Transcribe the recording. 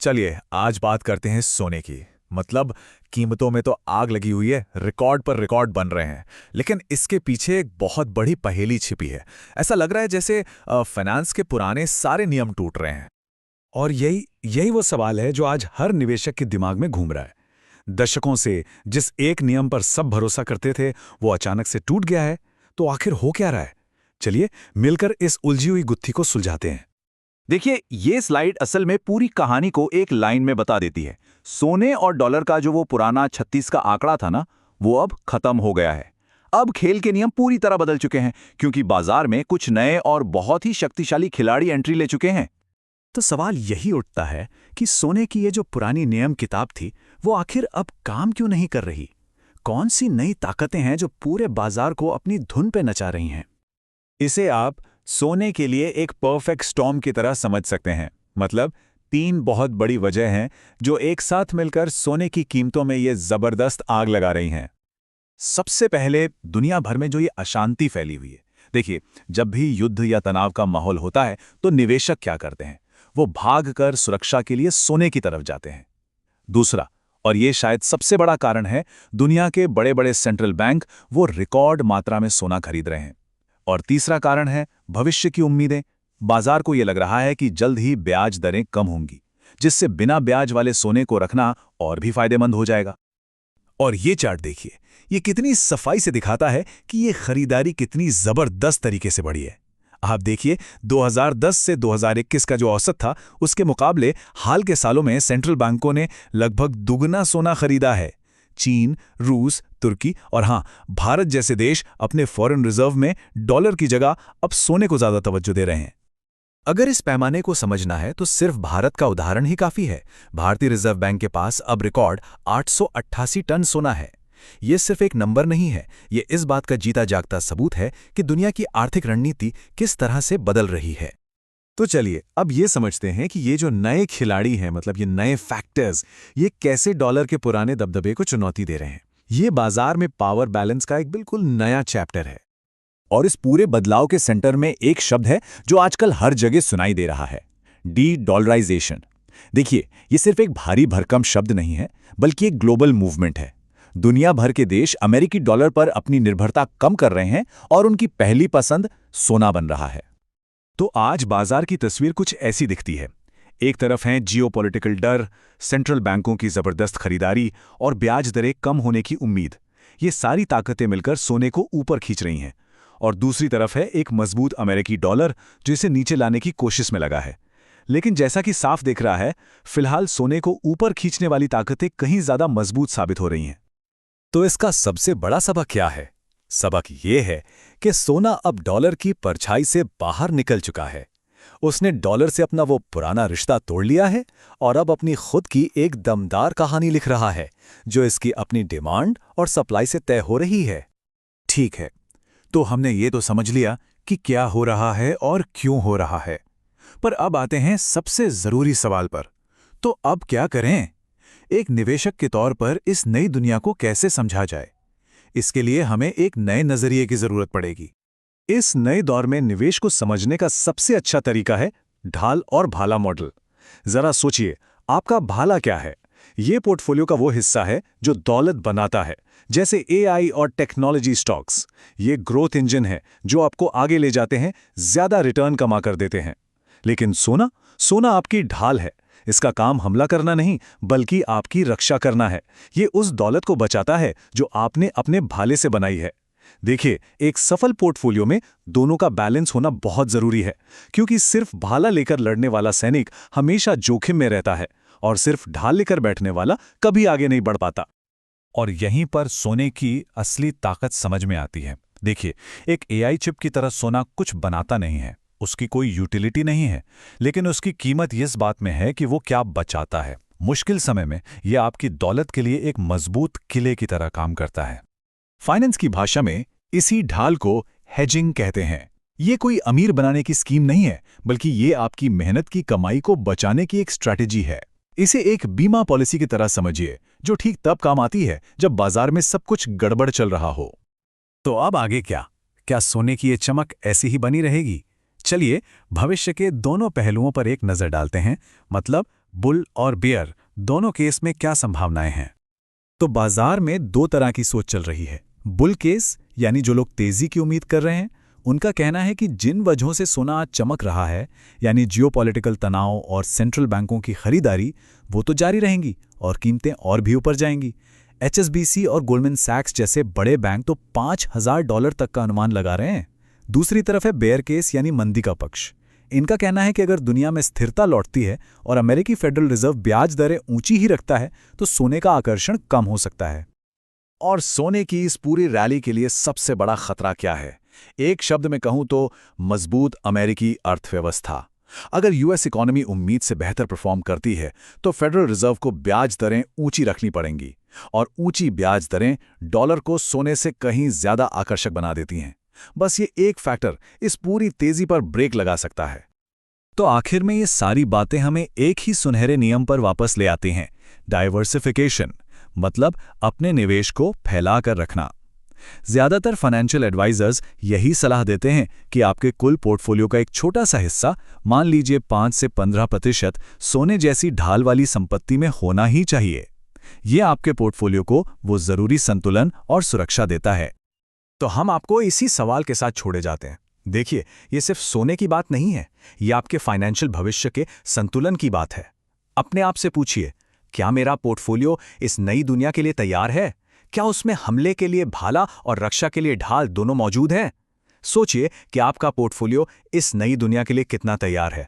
चलिए आज बात करते हैं सोने की। मतलब कीमतों में तो आग लगी हुई है, रिकॉर्ड पर रिकॉर्ड बन रहे हैं। लेकिन इसके पीछे एक बहुत बड़ी पहेली छिपी है। ऐसा लग रहा है जैसे फाइनेंस के पुराने सारे नियम टूट रहे हैं। और यही यही वो सवाल है जो आज हर निवेशक के दिमाग में घूम रहा है। दशकों से जिस एक नियम पर सब भरोसा करते थे वो अचानक से टूट गया है। तो आखिर हो क्या रहा है? चलिए मिलकर इस उलझी हुई गुत्थी को सुलझाते हैं। देखिए, ये स्लाइड असल में पूरी कहानी को एक लाइन में बता देती है। सोने और डॉलर का जो वो पुराना 36 का आंकड़ा था ना, वो अब खत्म हो गया है। अब खेल के नियम पूरी तरह बदल चुके हैं, क्योंकि बाजार में कुछ नए और बहुत ही शक्तिशाली खिलाड़ी एंट्री ले चुके हैं। तो सवाल यही उठता है कि सोने की ये जो पुरानी नियम किताब थी वो आखिर अब काम क्यों नहीं कर रही? कौन सी नई ताकतें हैं जो पूरे बाजार को अपनी धुन पे नचा रही हैं? इसे आप सोने के लिए एक परफेक्ट स्टॉर्म की तरह समझ सकते हैं। मतलब तीन बहुत बड़ी वजह हैं जो एक साथ मिलकर सोने की कीमतों में ये जबरदस्त आग लगा रही हैं। सबसे पहले दुनिया भर में जो ये अशांति फैली हुई है। देखिए, जब भी युद्ध या तनाव का माहौल होता है तो निवेशक क्या करते हैं? वो भागकर सुरक्षा के लिए सोने की तरफ जाते हैं। दूसरा, और ये शायद सबसे बड़ा कारण है, दुनिया के बड़े बड़े सेंट्रल बैंक वो रिकॉर्ड मात्रा में सोना खरीद रहे हैं। और तीसरा कारण है भविष्य की उम्मीदें। बाजार को यह लग रहा है कि जल्द ही ब्याज दरें कम होंगी, जिससे बिना ब्याज वाले सोने को रखना और भी फायदेमंद हो जाएगा। और ये चार्ट देखिए, ये कितनी सफाई से दिखाता है कि ये खरीदारी कितनी जबरदस्त तरीके से बढ़ी है। आप देखिए, 2010 से 2021 का जो औसत था उसके मुकाबले हाल के सालों में सेंट्रल बैंकों ने लगभग दुगना सोना खरीदा है। चीन, रूस, तुर्की और हाँ, भारत जैसे देश अपने फॉरेन रिजर्व में डॉलर की जगह अब सोने को ज्यादा तवज्जो दे रहे हैं। अगर इस पैमाने को समझना है तो सिर्फ भारत का उदाहरण ही काफी है। भारतीय रिजर्व बैंक के पास अब रिकॉर्ड 888 टन सोना है। ये सिर्फ एक नंबर नहीं है, ये इस बात का जीता जागता सबूत है कि दुनिया की आर्थिक रणनीति किस तरह से बदल रही है। तो चलिए अब ये समझते हैं कि ये जो नए खिलाड़ी हैं, मतलब ये नए फैक्टर्स, ये कैसे डॉलर के पुराने दबदबे को चुनौती दे रहे हैं। ये बाजार में पावर बैलेंस का एक बिल्कुल नया चैप्टर है। और इस पूरे बदलाव के सेंटर में एक शब्द है जो आजकल हर जगह सुनाई दे रहा है: डी डॉलराइजेशन। देखिए, ये सिर्फ एक भारी भरकम शब्द नहीं है, बल्कि एक ग्लोबल मूवमेंट है। दुनिया भर के देश अमेरिकी डॉलर पर अपनी निर्भरता कम कर रहे हैं और उनकी पहली पसंद सोना बन रहा है। तो आज बाजार की तस्वीर कुछ ऐसी दिखती है। एक तरफ है जियोपॉलिटिकल डर, सेंट्रल बैंकों की जबरदस्त खरीदारी और ब्याज दरें कम होने की उम्मीद। ये सारी ताकतें मिलकर सोने को ऊपर खींच रही हैं। और दूसरी तरफ है एक मजबूत अमेरिकी डॉलर जो इसे नीचे लाने की कोशिश में लगा है। लेकिन जैसा कि साफ दिख रहा है, फिलहाल सोने को ऊपर खींचने वाली ताकतें कहीं ज्यादा मजबूत साबित हो रही हैं। तो इसका सबसे बड़ा सबक क्या है? सबक ये है कि सोना अब डॉलर की परछाई से बाहर निकल चुका है। उसने डॉलर से अपना वो पुराना रिश्ता तोड़ लिया है और अब अपनी खुद की एक दमदार कहानी लिख रहा है, जो इसकी अपनी डिमांड और सप्लाई से तय हो रही है। ठीक है, तो हमने ये तो समझ लिया कि क्या हो रहा है और क्यों हो रहा है। पर अब आते हैं सबसे जरूरी सवाल पर। तो अब क्या करें? एक निवेशक के तौर पर इस नई दुनिया को कैसे समझा जाए? इसके लिए हमें एक नए नजरिए की जरूरत पड़ेगी। इस नए दौर में निवेश को समझने का सबसे अच्छा तरीका है ढाल और भाला मॉडल। जरा सोचिए, आपका भाला क्या है? ये पोर्टफोलियो का वो हिस्सा है जो दौलत बनाता है, जैसे एआई और टेक्नोलॉजी स्टॉक्स। ये ग्रोथ इंजन है जो आपको आगे ले जाते हैं, ज्यादा रिटर्न कमा कर देते हैं। लेकिन सोना, सोना आपकी ढाल है। इसका काम हमला करना नहीं, बल्कि आपकी रक्षा करना है। ये उस दौलत को बचाता है जो आपने अपने भाले से बनाई है। देखिए, एक सफल पोर्टफोलियो में दोनों का बैलेंस होना बहुत जरूरी है, क्योंकि सिर्फ भाला लेकर लड़ने वाला सैनिक हमेशा जोखिम में रहता है और सिर्फ ढाल लेकर बैठने वाला कभी आगे नहीं बढ़ पाता। और यहीं पर सोने की असली ताकत समझ में आती है। देखिए, एक एआई चिप की तरह सोना कुछ बनाता नहीं है, उसकी कोई यूटिलिटी नहीं है, लेकिन उसकी कीमत इस बात में है कि वो क्या बचाता है। मुश्किल समय में यह आपकी दौलत के लिए एक मजबूत किले की तरह काम करता है। फाइनेंस की भाषा में इसी ढाल को हेजिंग कहते हैं। ये कोई अमीर बनाने की स्कीम नहीं है, बल्कि ये आपकी मेहनत की कमाई को बचाने की एक स्ट्रैटेजी है। इसे एक बीमा पॉलिसी की तरह समझिए, जो ठीक तब काम आती है जब बाजार में सब कुछ गड़बड़ चल रहा हो। तो अब आगे क्या? क्या सोने की ये चमक ऐसी ही बनी रहेगी? चलिए भविष्य के दोनों पहलुओं पर एक नजर डालते हैं, मतलब बुल और बेयर दोनों केस में क्या संभावनाएं हैं? तो बाजार में दो तरह की सोच चल रही है। बुल केस यानी जो लोग तेजी की उम्मीद कर रहे हैं, उनका कहना है कि जिन वजहों से सोना आज चमक रहा है, यानी जियोपॉलिटिकल तनाव और सेंट्रल बैंकों की खरीदारी, वो तो जारी रहेंगी और कीमतें और भी ऊपर जाएंगी। HSBC और गोल्डमैन सैक्स जैसे बड़े बैंक तो $5,000 तक का अनुमान लगा रहे हैं। दूसरी तरफ है बेयर केस यानी मंदी का पक्ष। इनका कहना है कि अगर दुनिया में स्थिरता लौटती है और अमेरिकी फेडरल रिजर्व ब्याज दरें ऊंची ही रखता है तो सोने का आकर्षण कम हो सकता है। और सोने की इस पूरी रैली के लिए सबसे बड़ा खतरा क्या है? एक शब्द में कहूं तो मजबूत अमेरिकी अर्थव्यवस्था। अगर यूएस इकोनॉमी उम्मीद से बेहतर परफॉर्म करती है तो फेडरल रिजर्व को ब्याज दरें ऊंची रखनी पड़ेंगी, और ऊंची ब्याज दरें डॉलर को सोने से कहीं ज्यादा आकर्षक बना देती हैं। बस ये एक फैक्टर इस पूरी तेजी पर ब्रेक लगा सकता है। तो आखिर में ये सारी बातें हमें एक ही सुनहरे नियम पर वापस ले आती हैं, डाइवर्सिफिकेशन, मतलब अपने निवेश को फैला कर रखना। ज्यादातर फाइनेंशियल एडवाइजर्स यही सलाह देते हैं कि आपके कुल पोर्टफोलियो का एक छोटा सा हिस्सा, मान लीजिए 5 से 15%, सोने जैसी ढाल वाली संपत्ति में होना ही चाहिए। ये आपके पोर्टफोलियो को वो जरूरी संतुलन और सुरक्षा देता है। तो हम आपको इसी सवाल के साथ छोड़े जाते हैं। देखिए, ये सिर्फ सोने की बात नहीं है, ये आपके फाइनेंशियल भविष्य के संतुलन की बात है। अपने आप से पूछिए, क्या मेरा पोर्टफोलियो इस नई दुनिया के लिए तैयार है? क्या उसमें हमले के लिए भाला और रक्षा के लिए ढाल दोनों मौजूद हैं? सोचिए कि आपका पोर्टफोलियो इस नई दुनिया के लिए कितना तैयार है।